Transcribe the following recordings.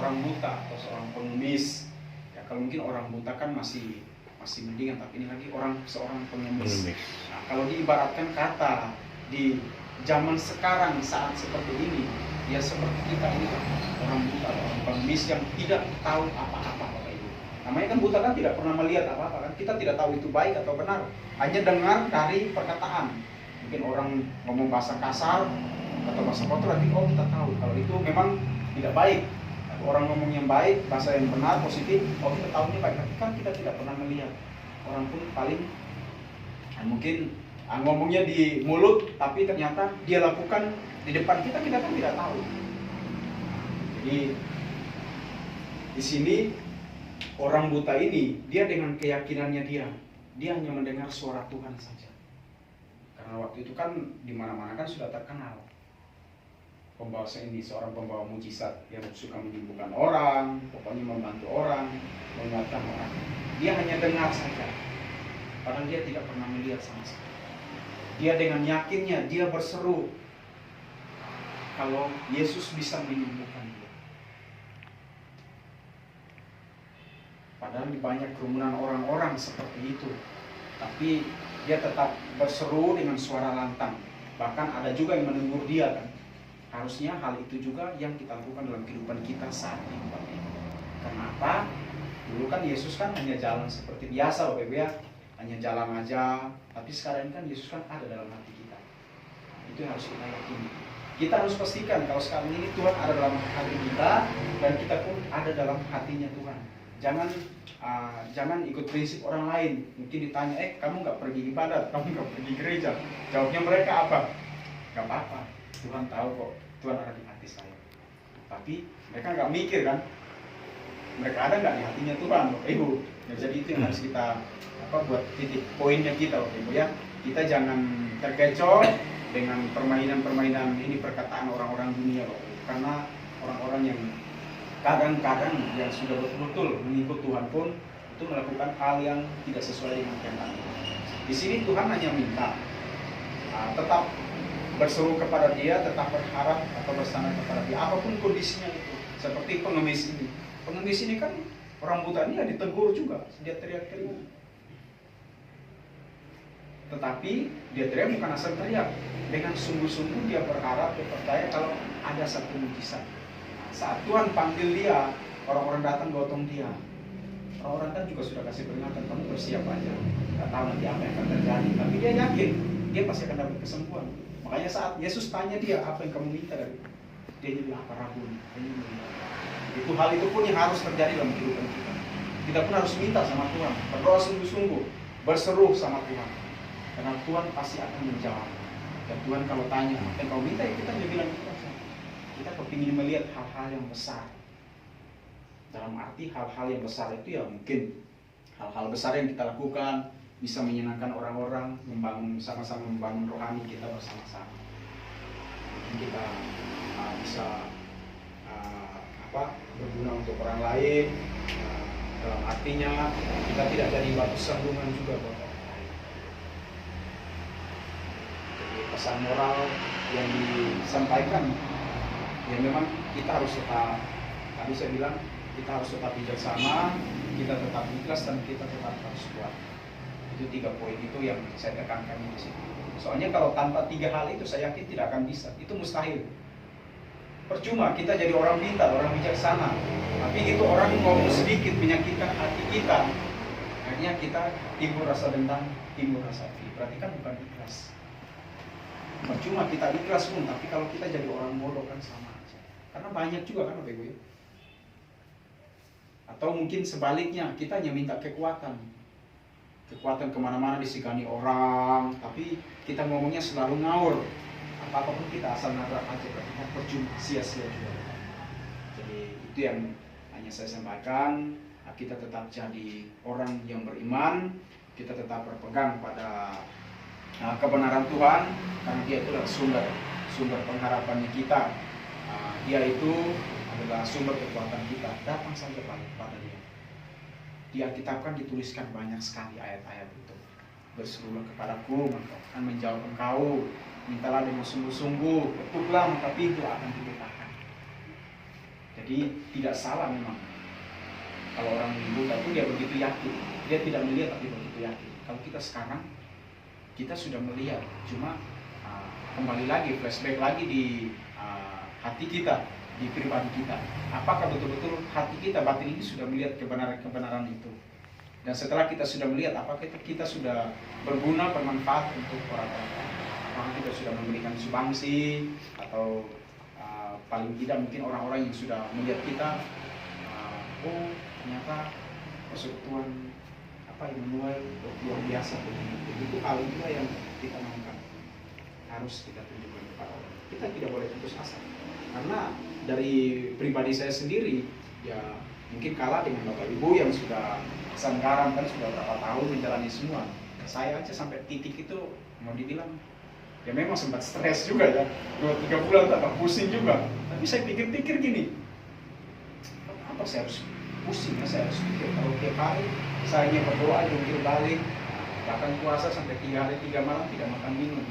seorang buta atau seorang pengemis. Ya kalau mungkin orang buta kan masih mendingan, tapi ini lagi seorang pengemis. Nah, kalau diibaratkan kata di zaman sekarang saat seperti ini, ya seperti kita ini kan orang buta atau orang pengemis yang tidak tahu apa-apa, Bapak Ibu. Namanya kan buta kan tidak pernah melihat apa-apa kan, kita tidak tahu itu baik atau benar, hanya dengar dari perkataan. Mungkin orang ngomong bahasa kasar atau bahasa kotor, nanti kita tahu kalau itu memang tidak baik. Orang ngomong yang baik, bahasa yang benar, positif, kita tahu ini baik. Tapi kan kita tidak pernah melihat. Orang pun paling mungkin ngomongnya di mulut, tapi ternyata dia lakukan di depan kita kan tidak tahu. Jadi di sini orang buta ini, dia dengan keyakinannya dia hanya mendengar suara Tuhan saja. Karena waktu itu kan di mana-mana kan sudah terkenal pembawa ini, seorang pembawa mujizat yang suka menyembuhkan orang, pokoknya membantu orang, menguatkan orang. Dia hanya dengar saja, padahal dia tidak pernah melihat sama sekali. Dia dengan yakinnya, dia berseru kalau Yesus bisa menyembuhkan dia. Padahal di banyak kerumunan orang-orang seperti itu, tapi dia tetap berseru dengan suara lantang. Bahkan ada juga yang menegur dia kan. Harusnya hal itu juga yang kita lakukan dalam kehidupan kita saat ini, Bapak Ibu. Kenapa? Dulu kan Yesus kan hanya jalan seperti biasa, Bapak Ibu ya, hanya jalan aja. Tapi sekarang kan Yesus kan ada dalam hati kita. Nah, itu yang harus kita yakini. Kita harus pastikan kalau sekarang ini Tuhan ada dalam hati kita dan kita pun ada dalam hatinya Tuhan. Jangan ikut prinsip orang lain. Mungkin ditanya, kamu nggak pergi ibadat, kamu nggak pergi gereja. Jawabnya mereka apa? Nggak apa-apa. Tuhan tahu kok, Tuhan ada di hati saya. Tapi mereka nggak mikir kan, mereka ada nggak di hatinya Tuhan, Bapak Ibu. Ya, jadi itu yang harus kita buat titik poinnya kita, Bapak Ibu ya. Kita jangan terkecoh dengan permainan ini, perkataan orang-orang dunia, Bapak Ibu. Karena orang-orang yang kadang-kadang yang sudah betul-betul mengikut Tuhan pun itu melakukan hal yang tidak sesuai dengan kehendak Tuhan. Di sini Tuhan hanya minta tetap berseru kepada dia, tetap berharap atau bersandar kepada dia, apapun kondisinya itu. Seperti pengemis ini. Pengemis ini kan orang buta ini ya ditegur juga, dia teriak-teriak. Tetapi dia teriak bukan asal teriak, dengan sungguh-sungguh dia berharap, dia percaya kalau ada satu mujizat. Saat Tuhan panggil dia, orang-orang datang gotong dia. Orang-orang kan juga sudah kasih peringatan, kamu bersiap aja, nggak tahu nanti apa yang akan terjadi. Tapi dia yakin, dia pasti akan dapat kesembuhan. Makanya saat Yesus tanya dia, apa yang kamu minta dari dia bilang, apa Rabun? Itu hal itu pun yang harus terjadi dalam kehidupan kita. Kita pun harus minta sama Tuhan, berdoa sungguh-sungguh, berseru sama Tuhan. Karena Tuhan pasti akan menjawab. Dan Tuhan kalau tanya, apa yang kamu minta, ya kita dia bilang itu aja. Kita kepingin melihat hal-hal yang besar. Dalam arti hal-hal yang besar itu ya mungkin hal-hal besar yang kita lakukan bisa menyenangkan orang-orang, sama-sama membangun rohani kita bersama-sama. Mungkin kita bisa berguna untuk orang lain. Dalam artinya kita tidak jadi batu sandungan juga buat orang lain. Jadi pesan moral yang disampaikan, ya memang kita harus tetap, tadi saya bilang kita harus tetap bijaksana, kita tetap ikhlas dan kita tetap harus kuat. Itu 3 poin itu yang saya tekankan di sini. Soalnya kalau tanpa 3 hal itu saya yakin tidak akan bisa. Itu mustahil. Percuma kita jadi orang pintar, orang bijaksana, tapi itu orang ngomong sedikit menyakitkan hati kita. Akhirnya kita timbul rasa dendam, timbul rasa iri. Berarti kan bukan ikhlas. Percuma kita ikhlas pun, tapi kalau kita jadi orang bodoh kan sama aja. Karena banyak juga kan Bapak Ibu ya. Atau mungkin sebaliknya, kita hanya minta kekuatan. Kekuatan kemana-mana disegani orang, tapi kita ngomongnya selalu ngawur. Apapun kita asal nabrak aja, berarti percuma, sia-sia juga. Jadi itu yang hanya saya sampaikan. Kita tetap jadi orang yang beriman, kita tetap berpegang pada kebenaran Tuhan, karena Dia itu adalah sumber pengharapannya kita. Dia itu adalah sumber kekuatan kita. Datang saja pada Dia. Di Alkitab kan dituliskan banyak sekali ayat-ayat itu. Berserulah kepadaku, maka akan menjawab engkau. Mintalah dengan sungguh-sungguh, ketuklah maka pintu akan dibukakan. Jadi tidak salah memang. Kalau orang buta itu dia begitu yakin, dia tidak melihat tapi begitu yakin. Kalau kita sekarang, kita sudah melihat, cuma kembali lagi, flashback lagi di hati kita, di pribadi kita. Apakah betul-betul hati kita, batin ini sudah melihat kebenaran-kebenaran itu? Dan setelah kita sudah melihat, apakah kita sudah berguna, bermanfaat untuk orang-orang? Apakah kita sudah memberikan sumbangsi, atau paling tidak mungkin orang-orang yang sudah melihat kita, oh ternyata persekutuan yang menuai luar biasa begini. Itu hal juga yang kita maukan, harus kita tunjukkan kepada orang. Kita tidak boleh putus asa, karena dari pribadi saya sendiri ya mungkin kalah dengan bapak ibu yang sudah sekarang kan sudah berapa tahun menjalani semua. Saya aja sampai titik itu mau dibilang ya memang sempat stres juga ya, 2-3 bulan tambah pusing juga. Tapi saya pikir-pikir gini, apa saya harus pusing ya, saya harus pikir kalau tiap hari saya hanya berdoa jungkir balik, bahkan puasa sampai 3 hari 3 malam tidak makan minum,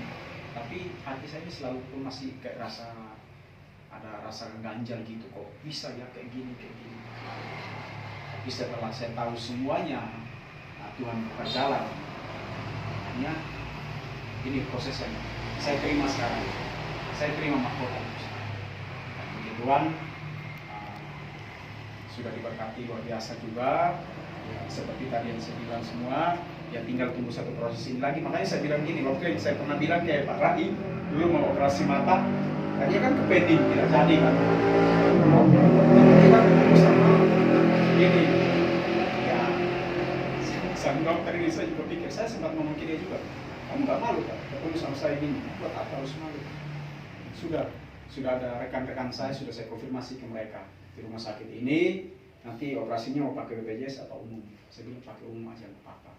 tapi hati saya selalu pun masih kayak ada rasa ganjal gitu, kok bisa ya kayak gini. Tapi setelah saya tahu semuanya, Tuhan buka jalan. Hanya ini proses yang saya terima sekarang, saya terima mahkota. Tuhan sudah diberkati luar biasa juga. Ya, seperti tadi yang saya bilang semua, ya tinggal tunggu satu proses ini lagi. Makanya saya bilang gini, waktu saya pernah bilang kayak Pak Rai dulu mau operasi mata, tadinya kan ke pending, tidak jadi kan. Kita ketemu sama ini, ya sang dokter ini saya juga pikir, saya sempat ngomong ke dia juga, kamu nggak malu kan ketemu sama saya ini, buat apa harus malu? Sudah ada rekan-rekan saya, sudah saya konfirmasi ke mereka di rumah sakit ini. Nanti operasinya mau pakai BPJS atau umum? Saya bilang pakai umum aja, nggak apa-apa.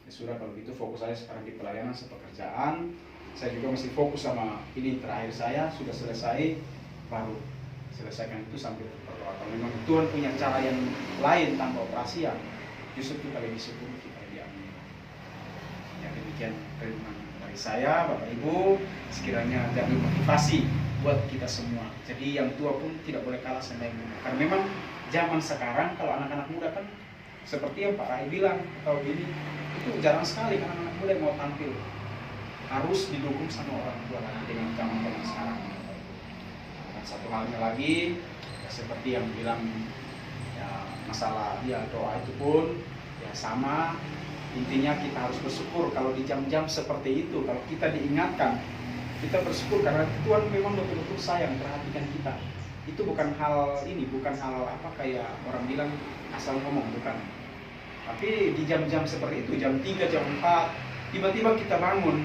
Ya sudah, kalau gitu fokus saya sekarang di pelayanan, sepekerjaan. Saya juga masih fokus sama ini terakhir saya, sudah selesai, baru selesaikan itu sambil berdoa. Kalau memang Tuhan punya cara yang lain tanpa operasi, ya justru kita lebih syukur, kita lebih amin. Ya demikian firman dari saya, Bapak Ibu, sekiranya jadi motivasi buat kita semua. Jadi yang tua pun tidak boleh kalah sama yang muda. Karena memang zaman sekarang kalau anak-anak muda kan seperti yang Pak Rai bilang atau ini, itu jarang sekali kan anak-anak muda yang mau tampil. Harus didukung sama orang tua lagi dengan zaman sekarang. Dan satu halnya lagi, ya seperti yang bilang ya masalah ya doa itu pun ya sama. Intinya kita harus bersyukur kalau di jam-jam seperti itu, kalau kita diingatkan, kita bersyukur karena Tuhan memang betul-betul sayang, perhatikan kita. Itu bukan hal ini, bukan hal apa kayak orang bilang asal ngomong, bukan. Tapi di jam-jam seperti itu, jam 3, jam 4, tiba-tiba kita bangun.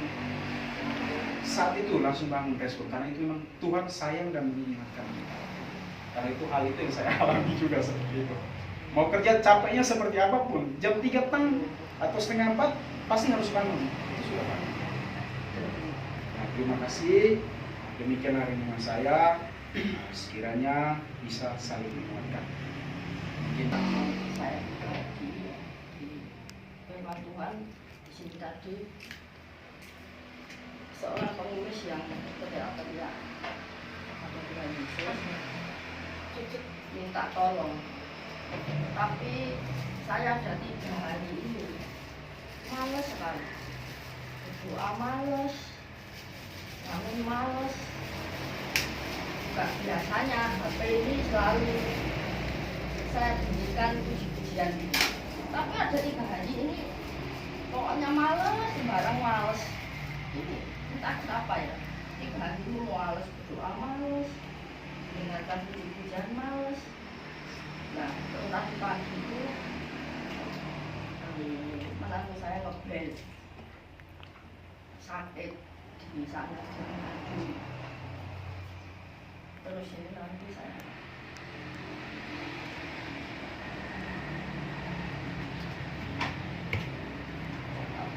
Saat itu langsung bangun respon, karena itu memang Tuhan sayang dan mengingatkan kita. Karena itu hal itu yang saya alami juga seperti itu. Mau kerja capeknya seperti apapun, jam 3 atau setengah 4 pasti harus bangun. Itu sudah bangun. Nah, terima kasih. Demikian hari ini saya. Sekiranya bisa saling menguatkan. Mungkin saya di firman Tuhan di sini tadi seorang pengumis yang teriak-teriak kepada Tuhan Yesus, cukup minta tolong. Tapi saya ada 3 hari ini males sekali, berdoa males, bangun males. Biasanya HP ini selalu saya bunyikan puji-pujian ini. Tapi ada 3 hari ini pokoknya males, sembarang males. Ini entah kenapa ya, 3 hari ini males, berdoa males, mendengarkan puji-pujian males. Nah, tadi pagi itu menantu saya ngebel sakit di sana jangan. Terus ini nanti saya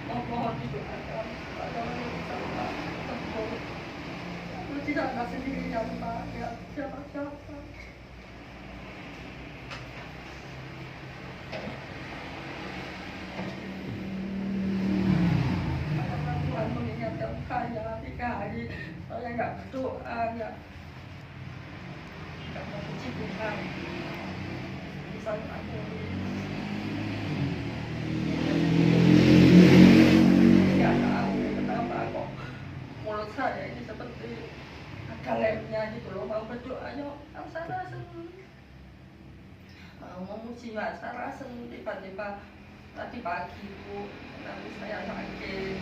mohon didoakan aku tidak ada sendirian Pak, ya siapa-siapa. Karena Tuhan mengingatkan saya 3 hari saya nggak berdoa ya. Karena puji Tuhan bisa mengampuni. Nggak tahu kenapa kok mulut saya ini seperti ada lemnya gitu loh, mau berdoa yuk saya seneng, mau memuji saya seneng. Tiba-tiba tadi pagi Bu, nanti saya sakit,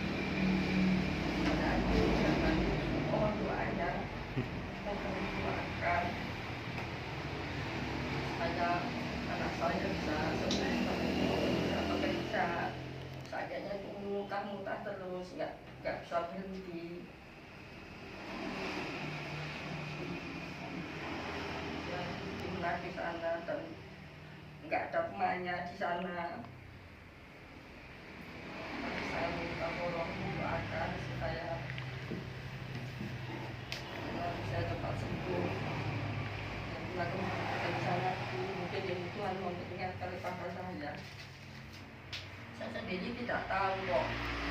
mohon doanya, mohon doakan supaya anak saya bisa sembuh, bisa bekerja. Sakitnya itu muntah-muntah terus, nggak bisa berhenti. Yang timnas di sana dan nggak ada pemainnya di sana. Saya minta tolong doakan supaya bisa cepat sembuh. Dan di sana mungkin yang Tuhan mau mengingatkan kepada saya. Saya sendiri tidak tahu kok.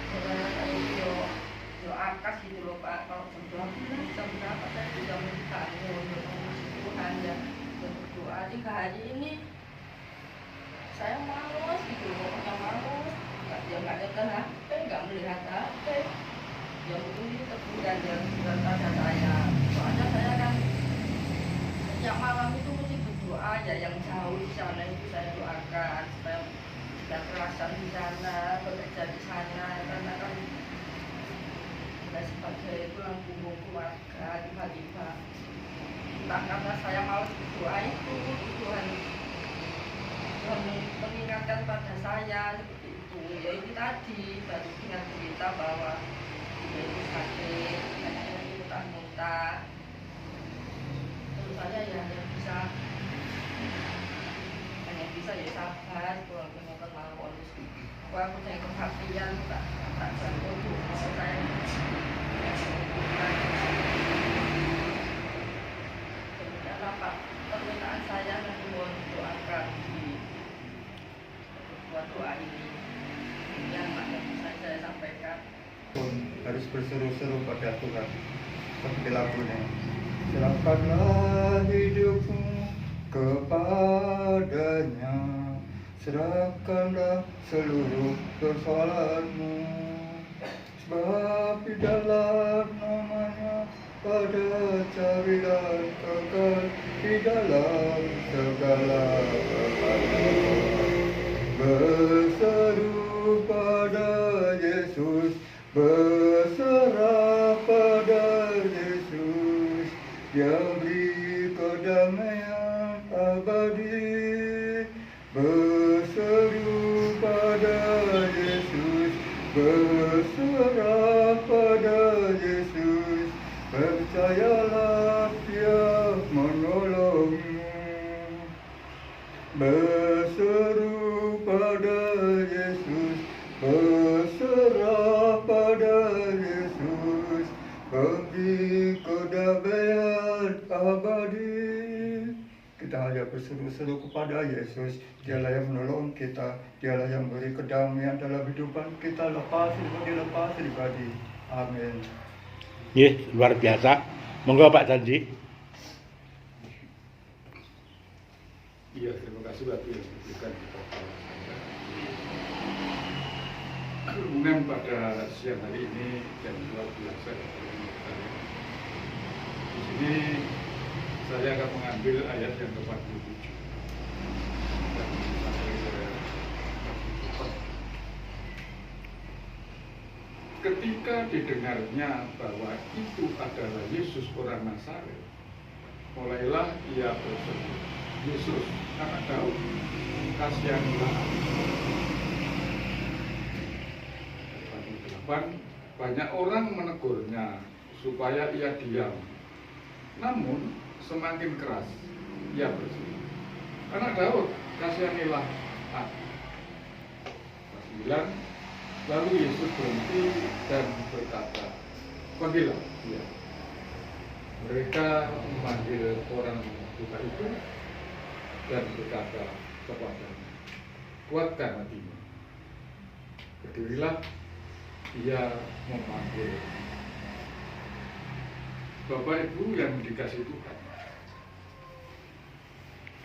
Sebenarnya saya yo akas gitu loh Pak. Kalau jam 12 jam berapa saya sudah bangun untuk memuji Tuhan ya, untuk berdoa. 3 hari ini saya malas gitu loh, pokoknya malas. Ya nggak nyetel HP, nggak melihat HP. Ya mungkin ini kemudian yang pada saya. Soalnya saya kan setiap malam itu mesti berdoa ya, yang jauh di sana itu saya doakan supaya tidak kerasan di sana, bekerja di sana, karena kan saya sebagai tulang punggung keluarga. Tiba-tiba entah karena saya mau berdoa itu Tuhan mengingatkan pada saya seperti itu. Ya itu tadi baru ingat berita bahwa dia itu sakit, anaknya itu muntah-muntah. Terus saya ya hanya bisa ya sabar, kalau nonton mawon. Aku saya kehapian tak bantu saya. Kemudian apa permintaan saya nanti mohon doakan buat doa ini yang saya sampaikan. Harus berseru-seru pada Tuhan seperti lagunya. Serahkanlah hidupmu kepadanya, serahkanlah seluruh persoalanmu, sebab di dalam namanya ada cari dan kekal, di dalam segala perkara. Berseru pada Yesus, berserah pada Yesus, Dia beri kedamaian abadi. Berseru pada Yesus, berserah pada Yesus, percayalah Dia menolongmu. Berseru pada Yesus, berserah pada Yesus, beri kedamaian abadi. Kita hanya berseru-seru kepada Yesus. Dialah yang menolong kita, Dialah yang beri kedamaian dalam kehidupan kita, lepas pribadi. Amin. Luar biasa. Monggo Pak Janji. Iya, terima kasih waktu yang diberikan kepada saya. Hubungan pada siang hari ini yang luar biasa. Di sini saya akan mengambil ayat yang ke-47. Ketika didengarnya bahwa itu adalah Yesus orang Nazaret, mulailah ia berseru, Yesus, anak Daud, kasihanilah aku. 8. Banyak orang menegurnya supaya ia diam. Namun semakin keras ia berseru, anak Daud, kasihanilah aku. 9. Lalu Yesus berhenti dan berkata, panggillah dia. Mereka memanggil orang buta itu dan berkata kepadanya, kuatkan hatimu. Berdirilah, ia memanggil. Bapak Ibu yang dikasihi Tuhan,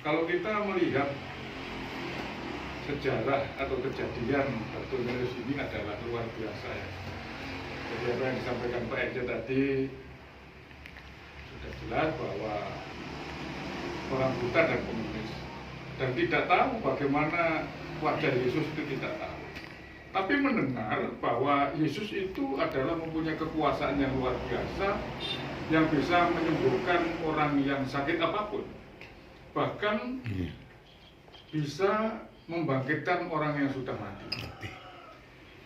Kalau kita melihat sejarah atau kejadian Bartolomeus ini adalah luar biasa ya. Jadi apa yang disampaikan Pak Ede tadi sudah jelas bahwa orang buta dan pengemis dan tidak tahu bagaimana wajah Yesus itu tidak tahu. Tapi mendengar bahwa Yesus itu adalah mempunyai kekuasaan yang luar biasa yang bisa menyembuhkan orang yang sakit apapun. Bahkan bisa membangkitkan orang yang sudah mati.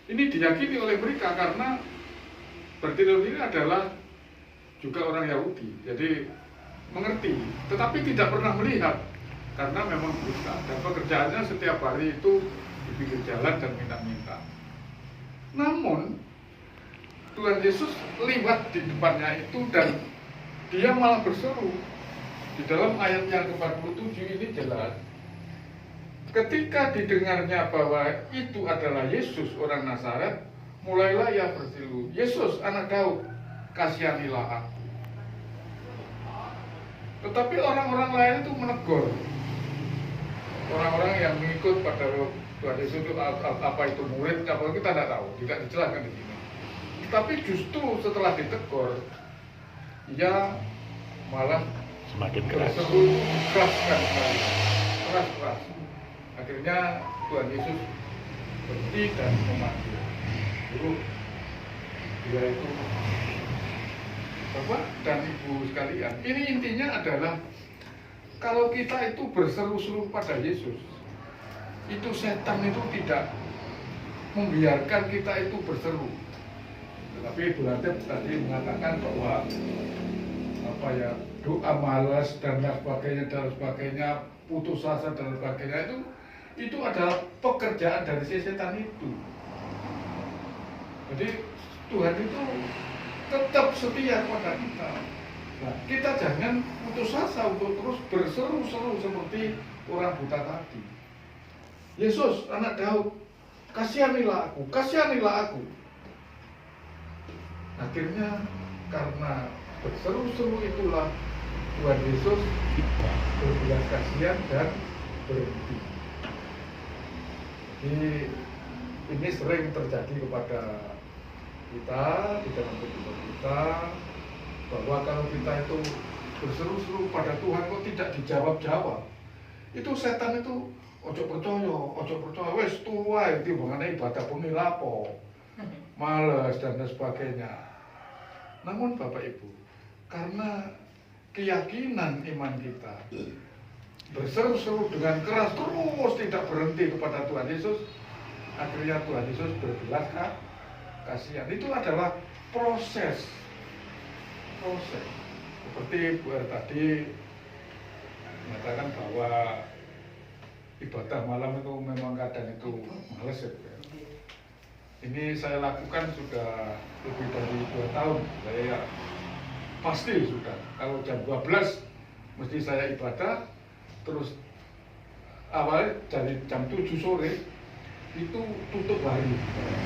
Ini diyakini oleh mereka karena Bartolomeus ini adalah juga orang Yahudi, jadi mengerti, tetapi tidak pernah melihat karena memang buta dan pekerjaannya setiap hari itu di pinggir jalan dan minta-minta. Namun Tuhan Yesus lewat di depannya itu dan dia malah berseru. Di dalam ayat yang ke-47 ini jelas, ketika didengarnya bahwa itu adalah Yesus orang Nazaret, mulailah ia berseru, Yesus anak Daud, kasihanilah aku. Tetapi orang-orang lain itu menegur. Orang-orang yang mengikut pada Tuhan Yesus itu apa itu murid, apa kita tidak tahu, tidak dijelaskan di sini. Tapi justru setelah ditegur, ia malah Semakin keras. berseru keras. Akhirnya Tuhan Yesus berhenti dan memanggil. Dulu dia itu Bapak dan Ibu sekalian, ini intinya adalah kalau kita itu berseru-seru pada Yesus, itu setan itu tidak membiarkan kita itu berseru. Tetapi Ibu Latif tadi mengatakan bahwa apa ya, doa malas dan sebagainya, putus asa dan sebagainya itu adalah pekerjaan dari si setan itu. Jadi Tuhan itu tetap setia kepada kita. Nah, kita jangan putus asa untuk terus berseru-seru seperti orang buta tadi. Yesus, anak Daud, kasihanilah aku, kasihanilah aku. Akhirnya karena berseru-seru itulah Tuhan Yesus berbelas kasihan dan berhenti. Jadi ini sering terjadi kepada kita di dalam kehidupan kita, bahwa kalau kita itu berseru-seru pada Tuhan kok tidak dijawab-jawab, itu setan itu ojo percaya, wes tua itu mengenai ibadah bumi lapo, males dan sebagainya. Namun Bapak Ibu, karena keyakinan iman kita berseru-seru dengan keras terus tidak berhenti kepada Tuhan Yesus, akhirnya Tuhan Yesus berbelas kasihan. Itu adalah proses. Seperti Bu R tadi mengatakan bahwa ibadah malam itu memang kadang itu males ya Bu R. Ini saya lakukan sudah lebih dari 2 tahun. Saya pasti sudah. Kalau jam 12 mesti saya ibadah, terus awalnya dari jam 7 sore itu tutup hari,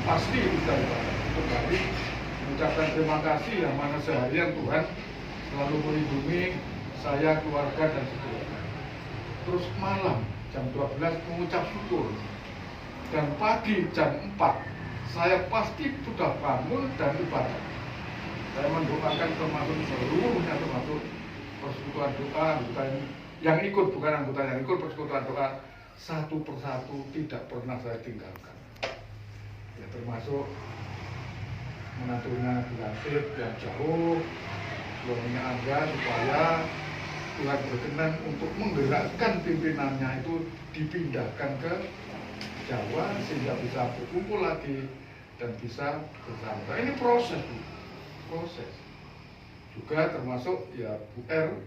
pasti sudah tutup hari, mengucapkan terima kasih yang mana seharian Tuhan selalu melindungi saya, keluarga dan seterusnya. Terus malam jam 12 mengucap syukur, dan pagi jam 4 saya pasti sudah bangun dan ibadah. Saya mendoakan termasuk seluruhnya, termasuk persekutuan doa, bukan yang ikut, bukan anggota yang ikut persekutuan doa, satu persatu tidak pernah saya tinggalkan. Ya, termasuk menantunya Latif yang jauh, suaminya Angga, supaya Tuhan berkenan untuk menggerakkan pimpinannya itu dipindahkan ke Jawa sehingga bisa berkumpul lagi dan bisa bersama. Ini proses, Bu. Proses. Juga termasuk ya Bu R,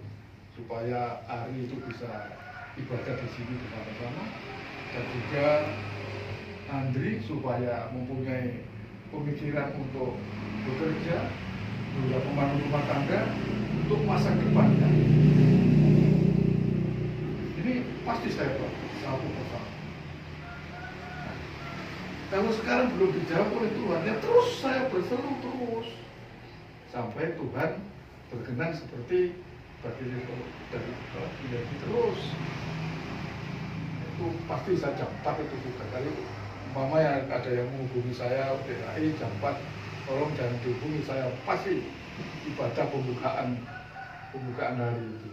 supaya Ari itu bisa ibadah di sini bersama-sama, dan juga Andri supaya mempunyai pemikiran untuk bekerja, juga pemandu rumah tangga untuk masa depannya. Ini pasti saya buat satu persatu. Kalau sekarang belum dijawab oleh Tuhan, ya terus saya berseru terus sampai Tuhan berkenan seperti sebagai dari lagi terus itu pasti saya jam 4 itu juga kali umpama yang ada yang menghubungi saya PHI jam 4 tolong jangan dihubungi saya, pasti ibadah pembukaan hari itu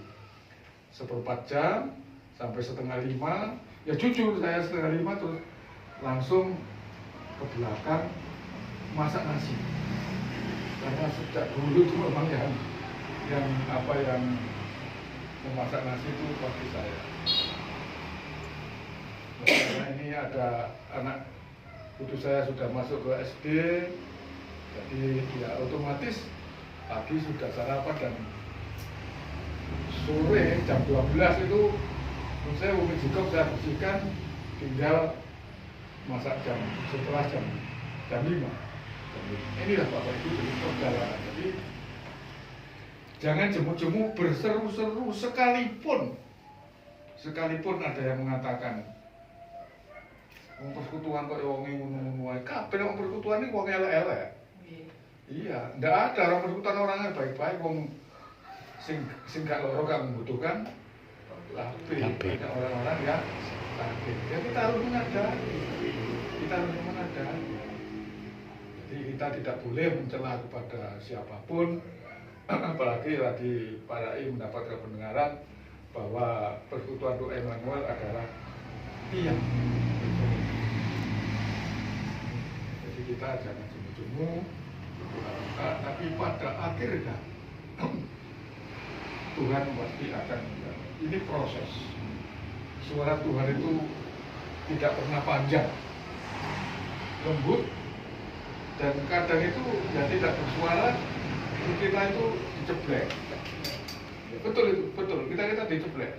1/4 jam sampai 4:30, ya jujur saya 4:30 terus langsung ke belakang masak nasi, karena sejak dulu itu memang yang memasak nasi itu pasti saya. Karena ini ada anak putu saya sudah masuk ke SD, jadi ya otomatis pagi sudah sarapan dan sore jam 12 itu menurut saya umi jikok saya bersihkan, tinggal masak setelah jam 5. Inilah Bapak Ibu jadi perjalanan. Jadi jangan jemu-jemu berseru-seru sekalipun ada yang mengatakan wong persekutuan kok wong ngono-ngono wae. Kabeh wong persekutuan iki wong elek-elek. Iya, ndak ada orang persekutuan orangnya baik-baik, wong sing gak loro gak membutuhkan tapi banyak orang-orang yang sakit. Ya kita harus menghargai. Jadi kita tidak boleh mencela kepada siapapun, apalagi tadi Pak Rai mendapatkan pendengaran bahwa persekutuan Doa Emmanuel adalah tiang. Jadi kita jangan jemu-jemu, tapi pada akhirnya Tuhan pasti akan menjawab. Ini proses. Suara Tuhan itu tidak pernah panjang, lembut, dan kadang itu ya tidak bersuara, kita itu diceblek. Ya, betul itu, betul. Kita diceblek,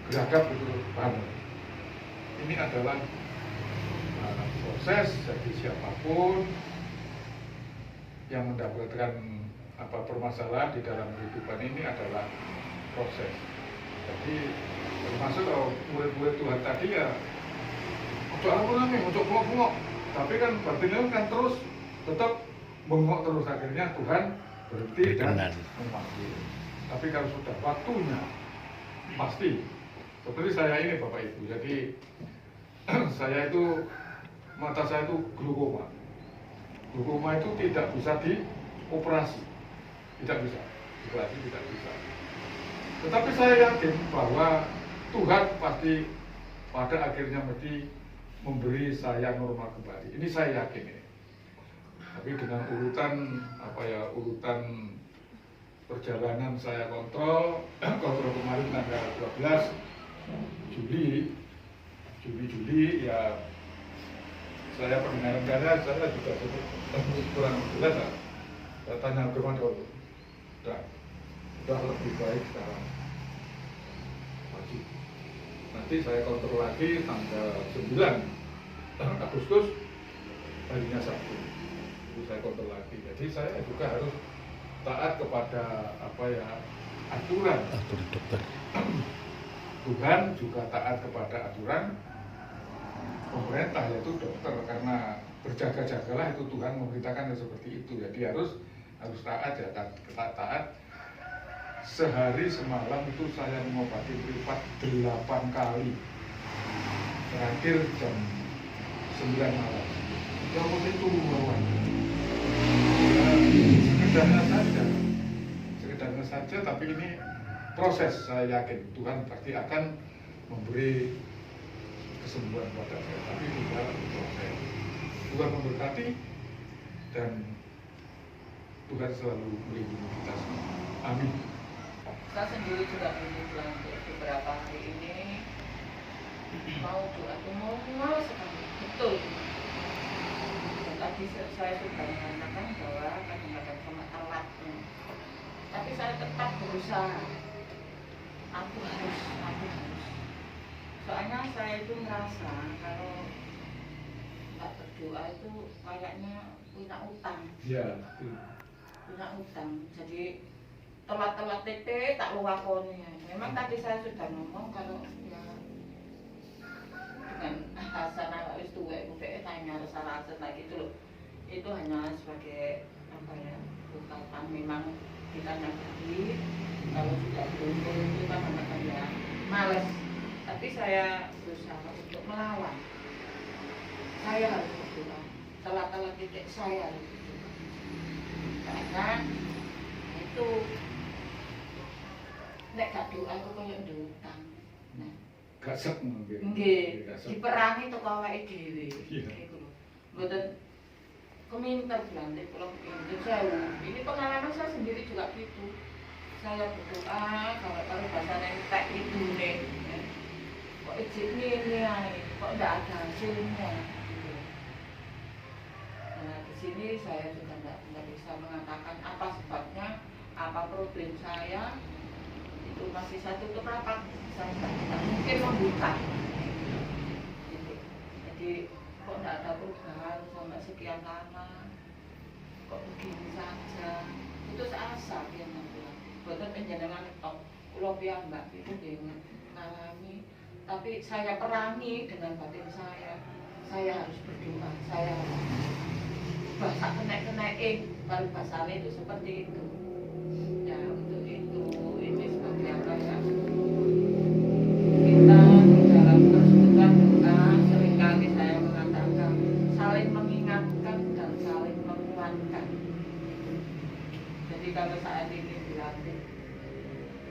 geragap itu banget. Ini adalah proses. Jadi siapapun yang mendapatkan permasalahan di dalam kehidupan ini adalah proses. Jadi termasuk kalau murid-murid Tuhan tadi ya untuk pelok-pelok, tapi kan batinnya kan terus tetap bengok terus, akhirnya Tuhan berhenti dan memanggil. Tapi kalau sudah waktunya pasti seperti saya ini Bapak Ibu, jadi saya itu mata saya itu glaukoma itu tidak bisa dioperasi, tidak bisa dioperasi, tidak bisa. Tetapi saya yakin bahwa Tuhan pasti pada akhirnya mesti memberi saya normal kembali. Ini saya yakin ini. Tapi dengan urutan perjalanan saya kontrol kemarin tanggal 12 Juli ya saya pendengaran saya juga kurang jelas. Saya tanya bagaimana kalau sudah lebih baik sekarang. Nanti saya kontrol lagi tanggal 9 Agustus, harinya Sabtu. Itu saya kontrol lagi. Jadi saya juga harus taat kepada aturan dokter. Tuhan juga taat kepada aturan pemerintah, yaitu dokter, karena berjaga-jagalah itu Tuhan memberitakan seperti itu. Jadi harus taat ya, taat. Sehari semalam itu saya mengobati privat 8 kali, terakhir jam 9 malam. Ya itu sekedarnya saja, tapi ini proses. Saya yakin Tuhan pasti akan memberi kesembuhan pada saya, tapi juga proses. Tuhan memberkati dan Tuhan selalu melindungi kita semua. Amin. Saya sendiri juga berjuang beberapa hari ini mau doa itu mau sekali, betul. Dan tadi saya sudah mengatakan bahwa kadang-kadang sama telatnya, tapi saya tetap berusaha. Aku harus. Soalnya saya itu merasa kalau nggak berdoa itu kayaknya punya utang. Ya. Punya utang. Jadi telat-telat tete tak luwakoni. Memang tadi saya sudah ngomong kalau ya dengan hasanah wis tuwek budeke tanya salah lagi itu loh. Itu hanya sebagai ungkapan memang kita nyadari kalau sudah beruntung itu kadang-kadang ya males. Tapi saya berusaha untuk melawan. Saya harus berdoa. Telah-telah titik saya harus berdoa. Karena itu nek gak doa itu kayak diutang. Nah, Gasak mungkin. nggih, Gasak. diperangi teko awake dhewe. Iya. Iku lho. Mboten keminter belanja kalau pinter jauh. Ini pengalaman saya sendiri juga gitu. Saya berdoa kalau bahasanya entek itu nih. Kok izin ini ae, kok enggak ada hasilnya. Gitu. Nah, di sini saya juga enggak bisa mengatakan apa sebabnya, apa problem saya. Itu masih saya tutup rapat. Saya tidak mungkin membuka. Gitu. Jadi kok enggak ada perubahan sampai sekian lama, kok begini saja. Itu seasa yang bilang buatan penjenengan tok kula piyambak itu nggih ngalami, tapi saya perangi dengan batin saya harus berdoa, saya harus bahasa kenek-kenek bahasanya itu seperti itu ya. Untuk itu ini sebagai apa ya, kita di dalam persekutuan doa seringkali saya mengatakan saling mengingatkan dan saling menguatkan. Jadi kalau saat ini dilatih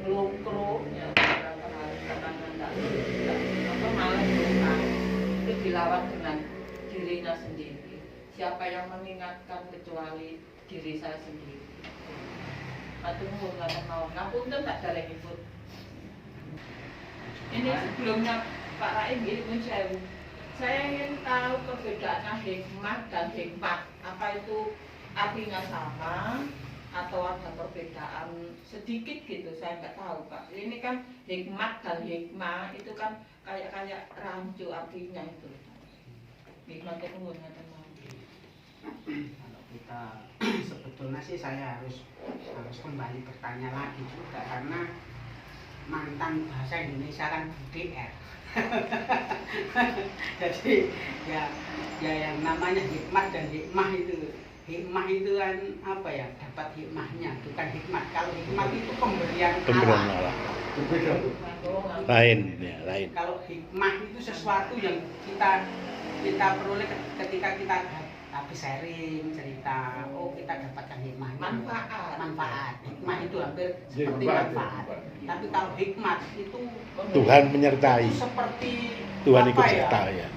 ngelungkro ya beberapa hari karena tidak malas doa, itu dilawan dengan dirinya sendiri. Siapa yang mengingatkan kecuali diri saya sendiri. Aduh, nggak mau ngapunten tak ada ikut. Ini sebelumnya Pak Raim ini pun saya ingin tahu perbedaannya hikmah dan hikmat. Apa itu artinya sama atau ada perbedaan sedikit gitu? Saya nggak tahu Pak. Ini kan hikmat dan hikmah itu kan kayak rancu artinya itu. Hikmat itu nggak tahu. Kalau kita sebetulnya sih saya harus kembali bertanya lagi juga karena mantan bahasa Indonesia kan BDR. Jadi ya yang namanya hikmat dan hikmah itu kan apa ya, dapat hikmahnya bukan hikmat. Kalau hikmat itu pemberian Allah. Berbeda. Lain ya, lain. Kalau hikmah itu sesuatu yang kita peroleh ketika kita habis sharing cerita, oh kita dapatkan hikmah, manfaat. Hikmah itu hampir seperti manfaat. Tapi kalau hikmat itu Tuhan menyertai. itu seperti Tuhan apa ikut ya? serta ya.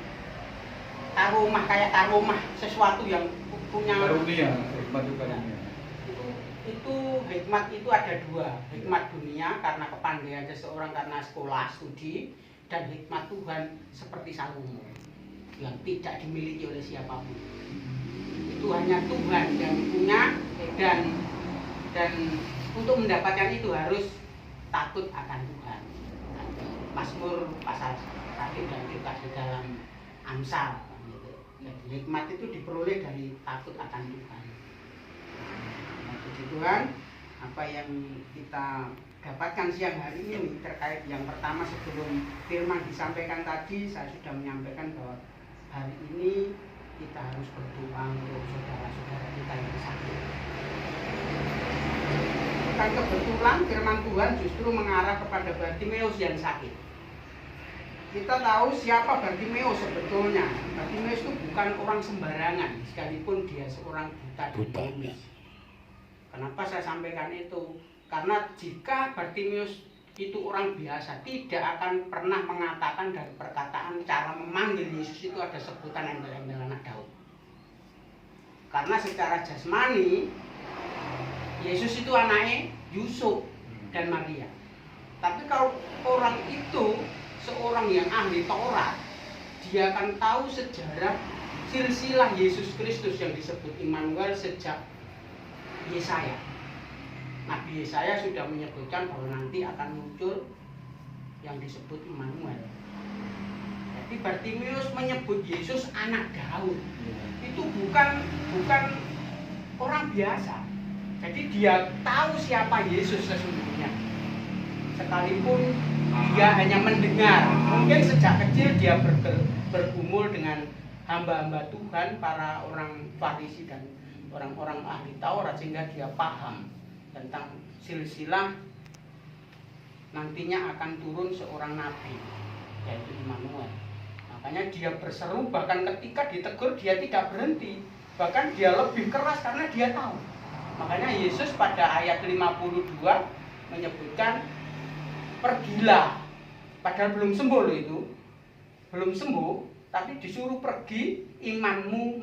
Aromah sesuatu yang punya Karunia, hikmat itu karunia. itu hikmat itu ada dua, hikmat dunia karena kepandaian seseorang karena sekolah studi, dan hikmat Tuhan seperti Salomo yang tidak dimiliki oleh siapapun. Itu hanya Tuhan yang punya, dan untuk mendapatkan itu harus takut akan Tuhan. Mazmur pasal 1 dan juga di dalam Amsal gitu. Jadi hikmat itu diperoleh dari takut akan Tuhan. Nah, puji Tuhan, apa yang kita dapatkan siang hari ini terkait yang pertama, sebelum firman disampaikan tadi, saya sudah menyampaikan bahwa hari ini kita harus berdoa untuk saudara-saudara kita yang sakit. Bukan kebetulan firman Tuhan justru mengarah kepada Bartimeus yang sakit. Kita tahu siapa Bartimeus sebetulnya. Bartimeus itu bukan orang sembarangan, sekalipun dia seorang buta dan bimis. Kenapa saya sampaikan itu? Karena jika Bartimeus itu orang biasa, tidak akan pernah mengatakan dari perkataan cara memanggil Yesus itu ada sebutan embel-embel anak Daud. Karena secara jasmani Yesus itu anaknya Yusuf dan Maria. Tapi kalau orang itu seorang yang ahli Taurat, dia akan tahu sejarah silsilah Yesus Kristus yang disebut Immanuel sejak Yesaya. Nabi Yesaya sudah menyebutkan bahwa nanti akan muncul yang disebut Immanuel. Jadi Bartimeus menyebut Yesus anak Daud. Itu bukan orang biasa. Jadi dia tahu siapa Yesus sesungguhnya. Sekalipun dia hanya mendengar. Mungkin sejak kecil dia bergumul dengan hamba-hamba Tuhan, para orang Farisi dan orang-orang ahli Taurat, sehingga dia paham tentang silsilah nantinya akan turun seorang nabi, yaitu Immanuel. Makanya dia berseru, bahkan ketika ditegur dia tidak berhenti, bahkan dia lebih keras karena dia tahu. Makanya Yesus pada ayat 52 menyebutkan, pergilah, padahal belum sembuh loh itu, belum sembuh, tapi disuruh pergi, imanmu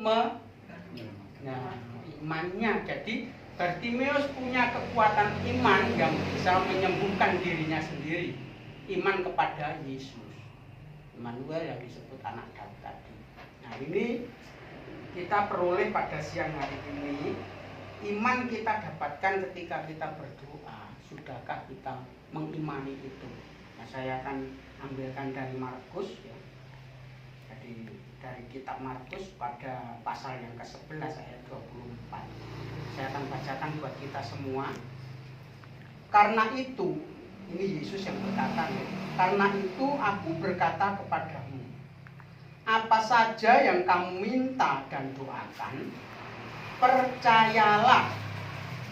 Nah, imannya. Jadi Bartimeus punya kekuatan iman yang bisa menyembuhkan dirinya sendiri. Iman kepada Yesus, Immanuel yang disebut anak Daud tadi. Nah, ini kita peroleh pada siang hari ini. Iman kita dapatkan ketika kita berdoa. Sudahkah kita mengimani itu? Nah, saya akan ambilkan dari Markus ya. Jadi dari kitab Markus pada pasal yang ke-11 ayat 24. Saya akan bacakan buat kita semua. Karena itu, ini Yesus yang berkata, karena itu aku berkata kepadamu, apa saja yang kamu minta dan doakan, percayalah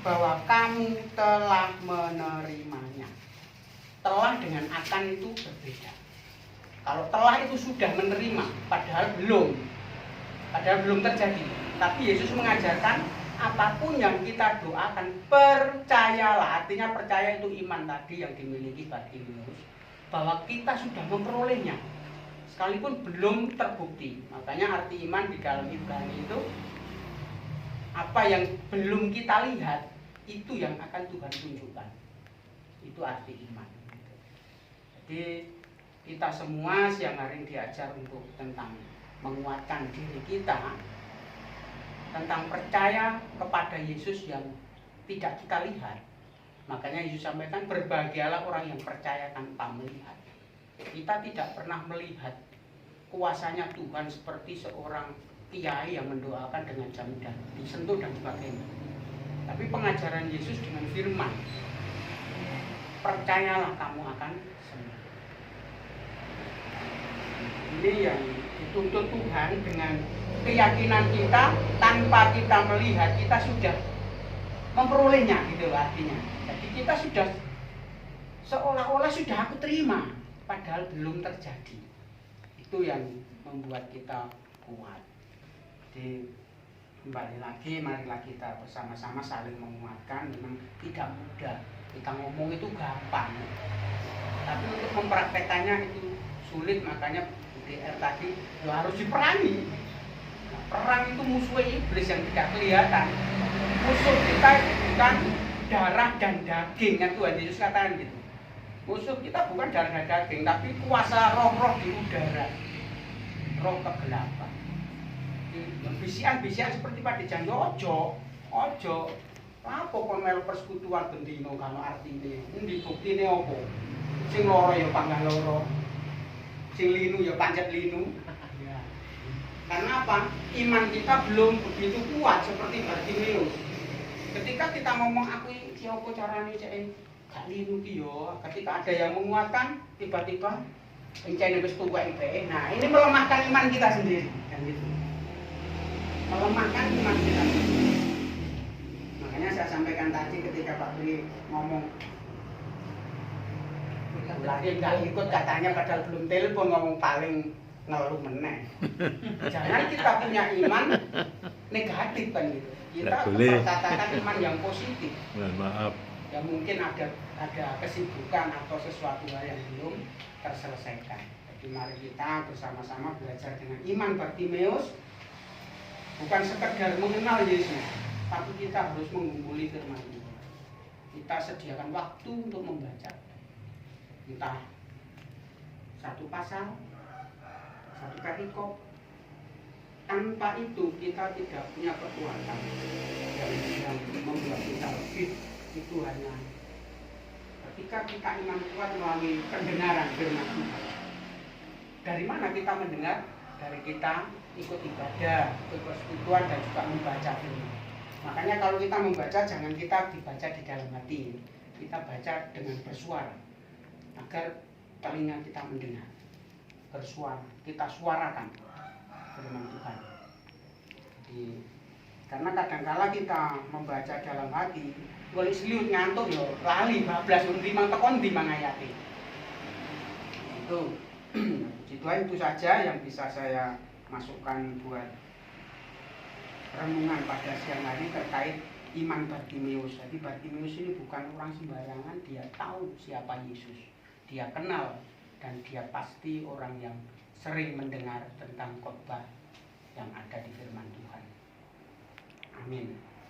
bahwa kamu telah menerimanya. Telah dengan akan itu berbeda. Kalau telah itu sudah menerima, padahal belum terjadi. Tapi Yesus mengajarkan apapun yang kita doakan, percayalah. Artinya percaya itu iman tadi yang dimiliki Bartimeus, bahwa kita sudah memperolehnya, sekalipun belum terbukti. Makanya arti iman di dalam Ibrani itu, apa yang belum kita lihat, itu yang akan Tuhan tunjukkan. Itu arti iman. Jadi kita semua siang hari ini diajar untuk tentang menguatkan diri kita, tentang percaya kepada Yesus yang tidak kita lihat. Makanya Yesus sampaikan, berbahagialah orang yang percaya tanpa melihat. Kita tidak pernah melihat kuasanya Tuhan seperti seorang kiai yang mendoakan dengan jam dan disentuh dan sebagainya. Tapi pengajaran Yesus dengan firman, percayalah kamu akan sembuh. Ini yang dituntut Tuhan dengan keyakinan kita, tanpa kita melihat kita sudah memperolehnya, gitu artinya. Jadi kita sudah seolah-olah sudah aku terima, padahal belum terjadi. Itu yang membuat kita kuat. Jadi kembali lagi, marilah kita bersama-sama saling menguatkan. Memang tidak mudah, kita ngomong itu gampang, tapi untuk mempraktekannya itu sulit. Makanya BDR tadi harus diperangi. Nah, perang itu musuh iblis yang tidak kelihatan. Musuh kita itu bukan darah dan daging, kan Tuhan Yesus katakan gitu. Musuh kita bukan darah dan daging, tapi kuasa roh-roh di udara, roh kegelapan. Bisian-bisian seperti pada janji, ojo, apa kon melu persekutuan bendino kalau artine, endi buktine apa? Sing loro ya panggah loro, sing linu ya pancet linu. Ya. Karena apa? Iman kita belum begitu kuat seperti Bartimeus. Ketika kita ngomong aku iki apa carane cek gak linu ki yo, ketika ada yang menguatkan, tiba-tiba encene wis tuwek iki. Nah, ini melemahkan iman kita sendiri, kan gitu. Melemahkan iman kita. Makanya saya sampaikan tadi ketika Pak Pri ngomong lagi nggak ikut katanya padahal belum telepon, ngomong paling ngeluh meneh. Jangan kita punya iman negatif kan gitu. Kita katakan iman yang positif. Maaf. Ya mungkin ada kesibukan atau sesuatu hal yang belum terselesaikan. Jadi mari kita bersama-sama belajar dengan iman Bartimeus. Bukan sekedar mengenal Yesus, tapi kita harus mengumpuli firman Tuhan. Kita sediakan waktu untuk membaca. Entah satu pasal, satu perikop. Tanpa itu kita tidak punya kekuatan yang membuat kita lebih. Itu hanya ketika kita iman kuat melalui pendengaran firman Tuhan. Dari mana kita mendengar? Dari kita ikut ibadah, ikut persekutuan, dan juga membaca firman. Makanya kalau kita membaca, jangan kita dibaca di dalam hati. Kita baca dengan bersuara, agar telinga kita mendengar. Bersuara, kita suarakan firman Tuhan. Jadi, karena kadangkala kita membaca dalam hati, golek seliut ngantuk yo lali bablas undi mang tekon ndi mang ayate. Itu puji Tuhan, itu saja yang bisa saya masukkan buat renungan pada siang hari terkait iman Bartimeus. Jadi Bartimeus ini bukan orang sembarangan, dia tahu siapa Yesus, dia kenal, dan dia pasti orang yang sering mendengar tentang khotbah yang ada di firman Tuhan. Amin.